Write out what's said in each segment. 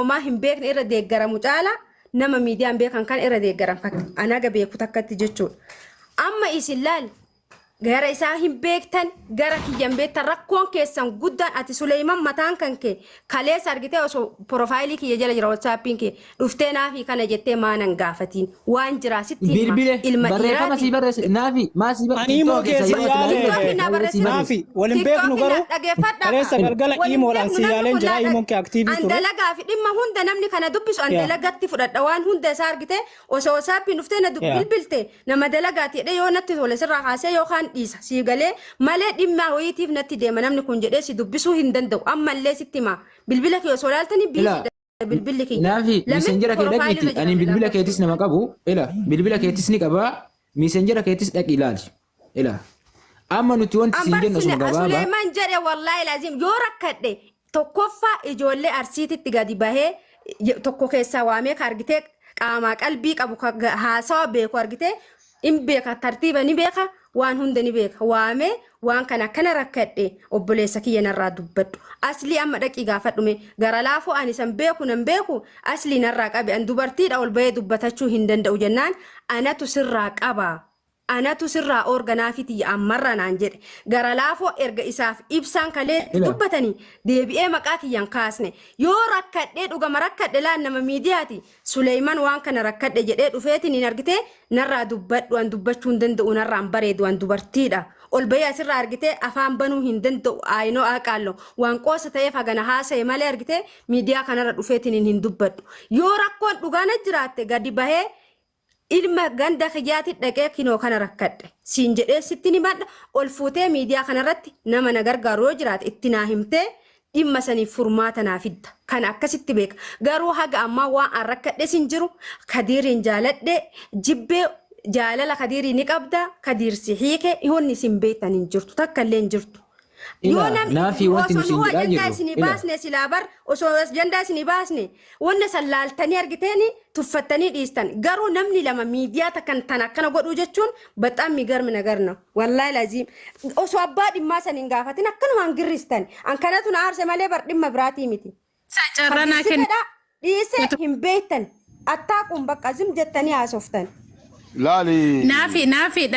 ما هم بيكن إرادة جرام وتعالى نما ميديان بيكن كان إرادة جرام فك أنا جبي كتكت جتشون أما إسلال gara isaa hin beektan gara kiyyan beektan rakkoon keessan guddaan ati Suleyman mataan kan kee kalees argitee osoo profaayilii kiyya jala jira WhatsAppiin kee dhuftee naafi kana jettee maanan gaafatiin waan jira sitti ilma barreeffama si barreesse naafi maa si ani immoo keessa yaale naafi waliin beeknu garuu kaleessa galgala iimoodhaan si yaaleen jira iimoon kee aktiivii ture andalagaa fi dhimma hunda namni kana dubbisu andalagatti fudhadha waan hunda isaa argitee osoo WhatsAppiin dhuftee na bilbilte nama dalagaati jedhee yoo natti tole sirraa kaasee yookaan dhiisa si galee malee dhimma ho'iitiif natti deema namni kun jedhee si dubbisuu hin danda'u ammallee sitti ma bilbila kee osoo laaltanii bilbilli kee naafi messenjera kee dhaqiti ani bilbila keetis nama qabu ila bilbila keetis ni qaba messenjera keetis dhaqi ilaali ila amma nuti wanti siin jennu sun gabaaba Suleyman jedhe wallahi lazim yoo rakkadhe tokkoffaa ijoollee arsiititti gadi bahee tokko keessaa waamee ka argitee qaamaa qalbii qabu haasawa beeku argitee in beeka tartiiba ni beeka waan hunda ni beeka waame waan kana rakkadhe obboleessa kiyya narraa dubbadhu asli amma dhaqi gaafadhume gara laafoo ani san beeku nan beeku asli narraa qabe an dubartiidha ol bahee dubbatachuu hin danda'u jennaan anatu sirraa qaba anatu sirraa organaafiti ammarra naan jedhe gara laafoo erga isaaf ibsaan kalee dubbatanii deebi'ee maqaa kiyyan kaasne yoo rakkadhe dhugama rakkadhe laan nama miidiyaati Suleyman waan kana rakkadhe jedhee dhufeetiin hin argitee narraa dubbadhu an dubbachuu hin danda'u narraan bareedu an dubartiidha ol bahee asirraa argitee afaan banuu hin danda'u aayinoo aqaallo waan qoosa ta'eef hagana haasa'e malee argitee miidiyaa kanarra dhufeetiin hin dubbadhu yoo rakkoon dhugaana jiraatte gadi bahee ilma ganda khiyyaati dhaqee kinoo kana rakkadhe siin jedhee sitti ni madda ol fuutee miidiyaa kanarratti nama na gargaaru yoo jiraate itti naa himtee dhimma saniif furmaata naa fidda kan akkasitti beeka garuu haga ammaa waan an rakkadhe sin jiru Kadiiriin jaaladhe jibbee jaalala Kadiirii ni qabda Kadiir si hiike honni sin beektan hin jirtu takka illee hin jirtu yoo naafi wanti nuti hin jedhaa jirru osoo baasne silaa bar osoo jandaa isin baasne wanna sallaaltanii argiteeni tuffattanii dhiistan garuu namni lama miidiyaa takkan tan akkana godhuu jechuun baxaan migarmi nagarna wallahi lazim osoo abbaa dhimmaa saniin gaafatin akkanumaan girristan an kanatu na aarse malee bar dhimma biraatii miti carranaa kenna dhiise hin beektan attaaquun bakka zim jettanii haasoftan laali naafi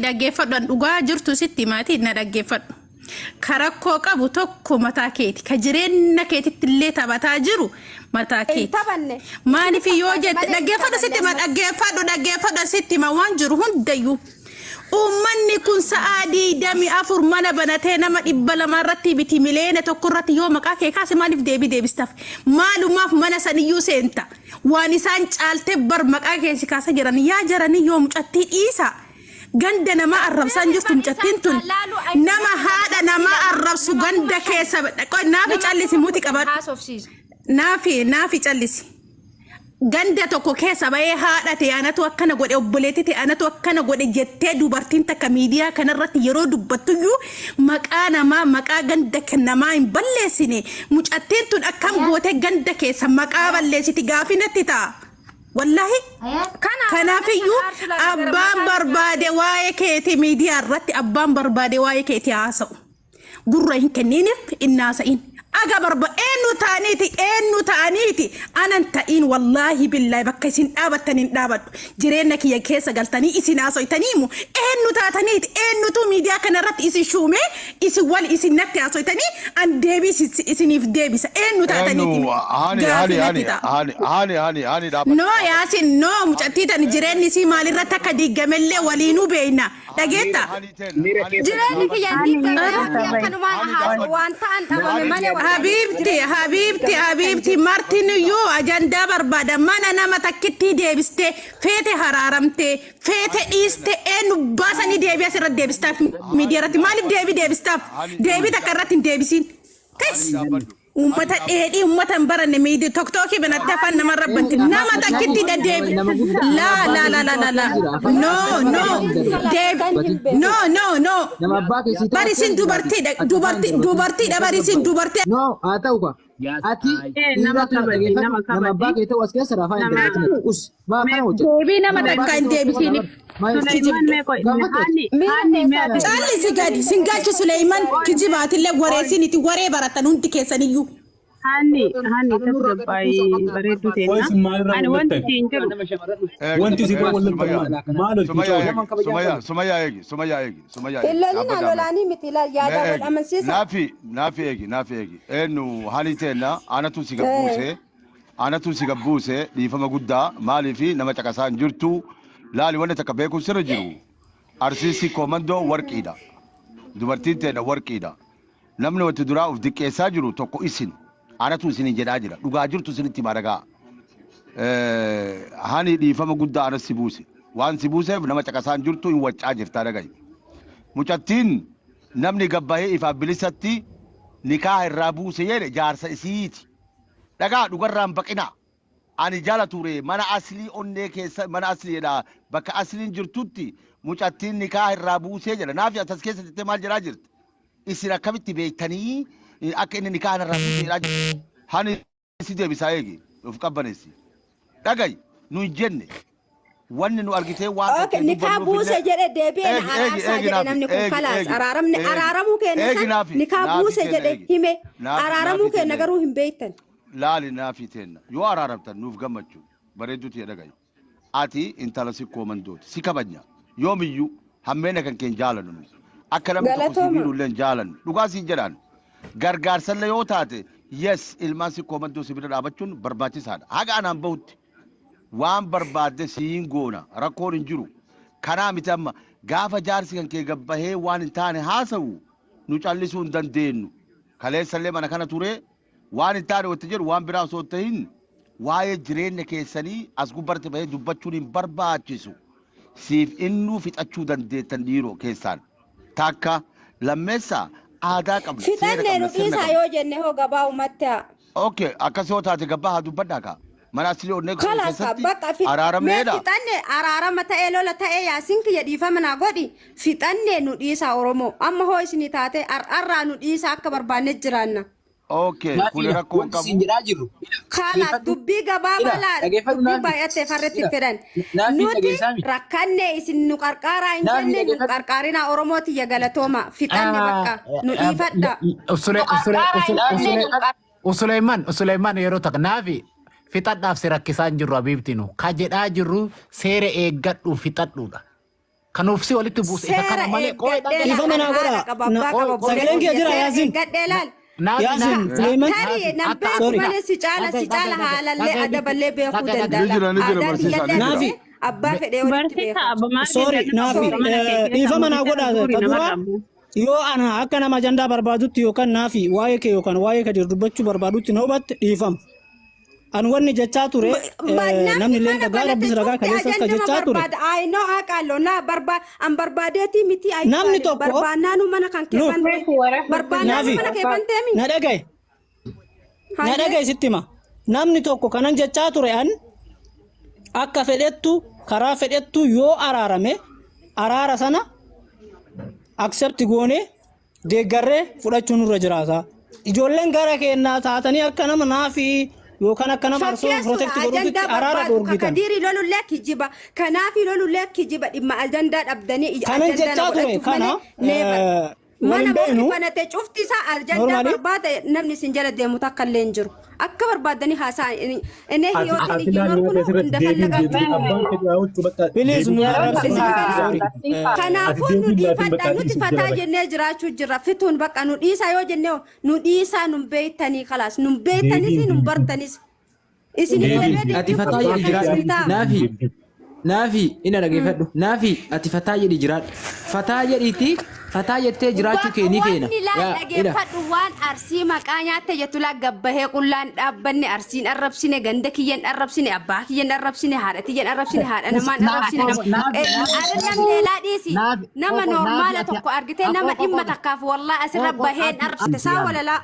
dhaggeeffadhu an dhugaa jirtu sitti maatii na dhaggeeffadhu karakkoo qabu tokko mataa keeti ka jireenya keetitti illee taphataa jiru mataa keeti maaliif yoo jette dhaggeeffadhu sitti ma dhaggeeffadhu sitti ma waan jiru hundayyuu ummanni kun sa'aadii dami afur mana banatee nama 200 irratti biti miliyoona tokko irratti yoo maqaa kee kaase maaliif deebistaaf maalumaaf mana saniyyuu seenta waan isaan caalte bar maqaa keesi kaasa jiran yaa jaranii yoo mucattii dhiisa ganda nama arrabsan jirtu mucattiin tun nama haadha nama arrabsu ganda keessa naafi callisi muti qabadhu naafi callisi ganda tokko keessa bahee haadhate anatu akkana godhe obboleetti anatu akkana godhe jettee dubartiin takka miidiyaa kanarratti yeroo dubbattuyyuu maqaa namaa maqaa ganda namaa hin balleessine mucattiin tun akkam goote ganda keessa maqaa balleessiti gaafinatti ta'a wallahi kanaafiyyuu abbaan barbaade waa'ee keeti miidiyaa irratti abbaan barbaade waa'ee keeti haasa'u gurra hin kenniiniif innaasa'in aga barba eenyu ta'aniiti anan ta'in wallahi billahi bakka isin dhaabattaniin dhaabadhu jireenya kiyya keessa galtanii isin haasoytaniimu eenyu taataniiti eenyutu miidiyaa kanarratti isin shuume isin wal isin natti haasoytanii an deebis isiniif deebisa eenyu taataniiti no yaasin no mucattiitan jireenyi isii maalirratti akka diigamellee waliinuu beeyna dhageetta jireenyi kiyya diigamellee akkanumaan haasa'u waan ta'an dhabame malee Habibti Martin yoo ajanda barbaada mana nama takkitti deebiste feete haraaramte feete dhiiste eenyu baasanii deebi'as irratti deebistaaf miidiyaa irratti maaliif deebistaaf deebii takka irratti hin deebisiin ummata dheedhii ummata hin baranne miidiyaa tokkokkii banatti afaan nama rabbanti nama takkitti deebi no barisin dubartiidha barisin dubartii no haa ta'u ka ati nama abbaa kee ta'u as keessa rafaa hin deebisin us maa kana hojjeta deebii nama takka hin deebisiiniif caalli si gadi sin galchi Suleyman kijibaatillee wareesiniti waree baratan hundi keessaniyyuu هاني تبدأ باي بريدو تينا أنا وانت تنجر وانت سيبوا ولا ما له سمية إلا لنا لولاني مثل يا دول أمسيسا نافي يجي إنه هاني تينا أنا توسي قبوسة ليفما قدا مالي في نما تكاسان جرتو لا لي وانا تكبيكو سرجرو أرسيسي كوماندو ورك إيدا dubartiin ta'e warqii dha namni wanti duraa of diqqeessaa jiru tokko isin anatu isin jedhaa jira dhugaa jirtu isinitti maragaa hani dhiifama guddaa anas si buuse waan si buuseef nama caqasaan jirtu hin waccaa jirtaa dhagaye mucattiin namni gabbahee ifaaf bilisatti nikaa irraa buuse jedhe jaarsa isiiti dhagaa dhugarraan baqina ani jala ture mana aslii onnee keessa mana asliidha bakka asliin jirtutti mucattiin nikaa irraa buusee jedha naafi atas keessatti maal jedhaa jirti isin akkamitti beektanii akka inni nikaa irraa buusee jedhaa jirti hani si deebisaa eegi of qabbaneessi dhagayi nu hin jenne wanni nu argitee waan nikaa buusee jedhe deebi'een araarsaa jedhe namni kun kalaas araaramuu keenya san nikaa buusee jedhe hime araaramuu keenya garuu hin beektan laali naafi teenna yoo araaramtan nuuf gammachuu bareedduuti dhagayi ati intala si koomandooti si kabanya yoomiyyuu hammeena kan keen jaalannu akka namni tokko sibiilulleen jaalannu dhugaa siin jedhaan gargaarsallee yoo taate yes ilmaan si koomandoo sibira dhaabachuun barbaachisaadha haga anaan bahutti waan barbaadde siin goona rakkoon hin jiru kanaa miti amma gaafa jaarsi kan kee gabbahee waan hin taane haasa'u nu callisuu hin dandeenyu kaleessallee mana kana ture waan hin taane watti jedhu waan biraa osoo tahin waa'ee jireenya keessanii as gubbatti bahee dubbachuun hin barbaachisu. siif innuu fixachuu dandeettan dhiiroo keessaan takka lammeessa aadaa qabna fixannee nu dhiisaa yoo jenne hoo gabaa uumatti okay akkas yoo taate gabbaa haa dubbadhaa kaa mana asli onnee keessatti araaramneedha fixannee araarama ta'ee lola ta'ee yaasin kiyya dhiifama naa godhi fixannee nu dhiisaa oromoo amma hoo isinii taate ar'arraa nu dhiisaa akka barbaanne jiraanna. Okay, kule rakkoon qabu. Sinjiraa jiru. Kala dubbii gabaabaa dubbii baay'atee farretti fedhan. Nuti rakkanne isin nu qarqaaraa hin jenne nu qarqaarina Oromooti ya galatooma fixanne bakka nu dhiifadha. Usuleyman yeroo takka naafi fixadhaaf si rakkisaan jirru abiibtinu ka jedhaa jirru seera eeggadhu fixadhuudha. Kanuuf si walitti buuse isa kana malee qoodha. Dhiifama naa godha. Sagaleen kee jira Yaasin. Yaasin Suleyman sorry si caala haalallee adaballee beekuu danda'a. Naafi abbaa fedhee walitti beeku. Sorry naafi dhiifama naa godha dura yoo ana akka nama ajandaa barbaadutti yookaan naafi waa'ee kee yookaan waa'ee kee dubbachuu barbaadutti na hubatte dhiifama. An wanni jechaa ture namni leen dhagaa rabbis ragaa kaleessas ka jechaa ture. Ay no aqallo na an barbaadeeti miti ay namni tokko barbaannaanu mana kan keebante barbaannaanu mana keebante mi na dhagaye sittima namni tokko kanan jechaa ture an akka fedhettu karaa fedhettu yoo araarame araara sana accept goone deeggarree fudhachuun irra jiraata. Ijoolleen gara keenyaa taatanii akka nama naafi yookaan akka nama arsoo protect godhutti araara dhoorgitan. Kadiri lolullee kijiba kanaafi lolullee kijiba dhimma ajandaa dhabdanii kanan jechaa ture kana mana murtii banate cufti isaa ajandaa barbaade namni sin jala deemu takka illee hin jiru akka barbaadanii haasaa inni hiyootiin ijjiinoon kun dafallaqa bilis nu kanaafuu nu dhiifadha nuti fataa jennee jiraachuu jirra fituun bakka nu dhiisaa yoo jennee nu dhiisaa nu beeytanii kalaas nu beeytanis nu bartanis isin ati fataa jedhi jiraadhu naafi ina dhageeffadhu naafi ati fataa jedhi jiraadhu fataa jedhiiti fataa jettee jiraachuu kee ni feena. Dhageeffadhu waan arsii maqaa nyaatte jettu laa gabbahee qullaan dhaabbanne arsiin arrabsine ganda kiyyan arrabsine abbaa kiyyan arrabsine haadha kiyyan arrabsine haadha namaan arrabsine namni elaa dhiisi nama normaala tokko argitee nama dhimma takkaaf wallaa asirra baheen arrabsite saa walalaa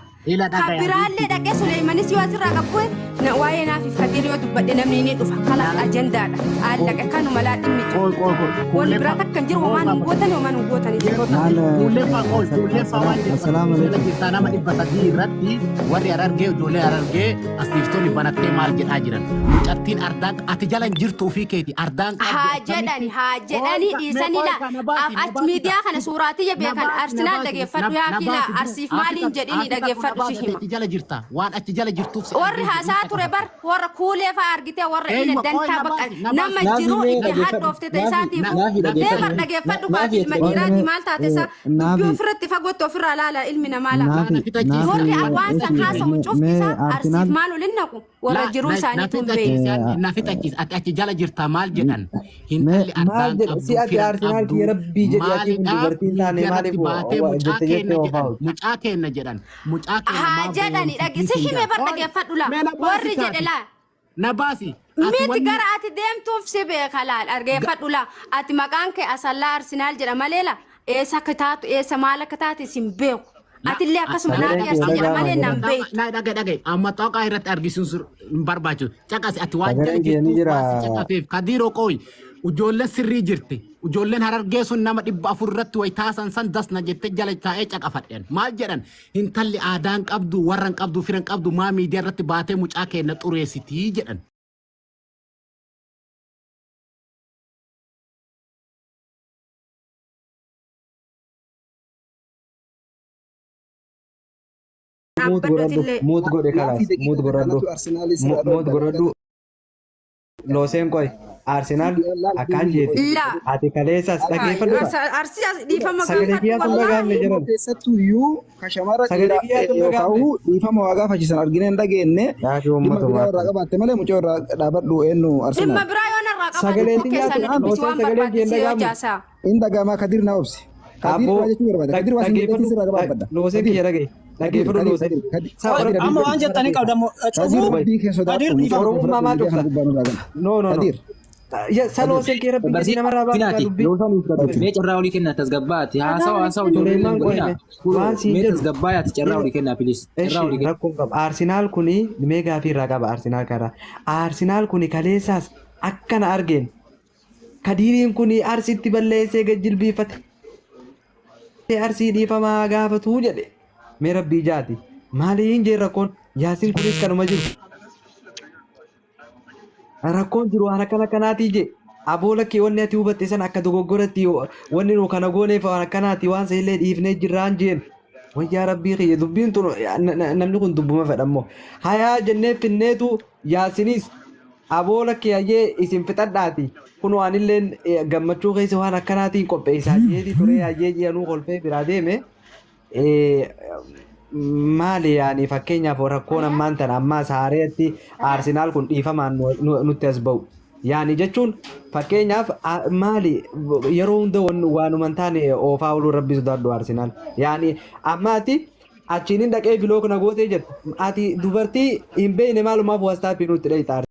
kabiraallee dhaqee Suleymanis yoo asirraa qabu na waa'ee naafiif kadir yoo dubbadhe namni ni dhufa kalaas ajandaadha aallaqe kanuma laa dhimmi jiru wal biraa takka hin jiru homaan hin gootan homaan hin gootanii. Assalamu alaikum. Nama dhibba sadii irratti warri arargee ijoollee arargee asxiiftoonni banattee maal jedhaa jiran. Mucattiin ardaan ati jala hin jirtu ofii keeti ardaan haa jedhani dhiisanidha. Miidiyaa kana suuraatiyya beekan arsinaa dhageeffadhu yaa kila arsiif maaliin jedhini dhageeffadhu. achi jala jirta waan achi jala jirtuuf warri haasaa ture bar warra kuulee fa'aa argitee warra inni dantaa bakka nama jiru itti hadhoofte isaatiif deemar dhageeffadhu kaati ilma dhiiraati maal taate isa dubbii ofirratti fagootti ofirraa laala ilmi namaa laala warri waan san haasamu cuftisaa arsiif maal olin naqu warra jiruu isaaniitu hin beeku. Na fixachiis ati achi jala jirta maal jedhan hintalli addaan qabdu si ati Arsenal ki rabbii jedhi ati kun dubartiin taane maaliif mucaa kenna jedhan mucaa kenna haa jedhani dhagisi hime bar dhageeffadhu la warri jedhe la na baasi miti gara ati deemtuuf si beeka laal dhageeffadhu la ati maqaan kee Asallaa Arsenaal jedha malee la eessa akka taatu eessa maal akka taate sin beeku atillee akkasuma naaf yarsi jedha malee nan beeku. Dhagaye amma xooqaa irratti argisiisu hin barbaachisu caqasi ati waan jala jirtuuf waan caqafeef kadiiroo qooyi ijoolleen sirrii jirti ijoolleen Harargee sun nama 400 irratti way taasan san dasna jette jala taa'ee caqafadhen maal jedhan hintalli aadaan qabdu warran qabdu firan qabdu maa miidiyaa irratti baatee mucaa kenna xureessitii jedhan. Mood godhe kalas mood godhadhu looseen qoy Arsenal akkaan jeeti ati kaleessas dhageeffadhu sagalee kiyyaa sun dhagaafne jiran keessattuu iyyuu kashamara ta'uu dhiifama waaqaa fachisan argine hin dhageenye dhimma biraa irraa qabaatte malee mucaa irraa dhaabadhu eenyu Arsenal dhimma biraa yoo narraa sagalee qabatu keessan looseen sagalee kiyyaa dhagaafne hin dhagaamaa kadir na obsi kadir waa jechuu barbaada kadir waa sin jedhetti sirraa qabaadha looseen kiyya dhagaye dhageeffadhu looseen amma waan jettanii qabdamu cufuu oromummaa maal dhufta no Saloosen kee rabbi gadi namarraa baatu dubbii. Mee carraa olii kennaa tasgabbaati. Haasawu ijoolleen godina. Mee tasgabbaayati carraa olii kennaa pilis. Rakkoon qaba. Arsenaal kuni mee gaafii irraa qaba Arsenaal karaa. Arsenaal kuni kaleessaas akkana argeen. Kadiiriin kuni Arsiitti balleessee gajjilbiifate. Arsii dhiifamaa gaafatuu jedhe. Mee rabbii jaati. Maaliin jee rakkoon Yaasiin kunis kanuma jiru. Rakkoon jiru waan akkana kanaatii je aboola kee wanni ati hubatte san akka dogoggoratti wanni nu kana gooneef waan akkanaati waan sa illee dhiifnee jirraan jeen wayyaa rabbii kiyya dubbiin tun namni kun dubbuma fedhammoo hayaa jennee finneetu Yaasinis aboola kee ayyee isin fixadhaati kun waan illeen gammachuu keessa waan akkanaatiin qopheessaa jeeti ture ayyee ji'anuu kolfee biraa deeme maali yaani fakkeenyaaf rakkoon ammaan tana ammaa saareetti Arsenaal kun dhiifamaan nutti as ba'u yaani jechuun fakkeenyaaf maali yeroo hunda waanuman taane oofaa oluu rabbi sodaadhu Arsenaal yaani ammaati achiin dhaqee biloo kana gootee jirti ati dubartii hin beekne maalumaaf waastaappii nutti dheeyita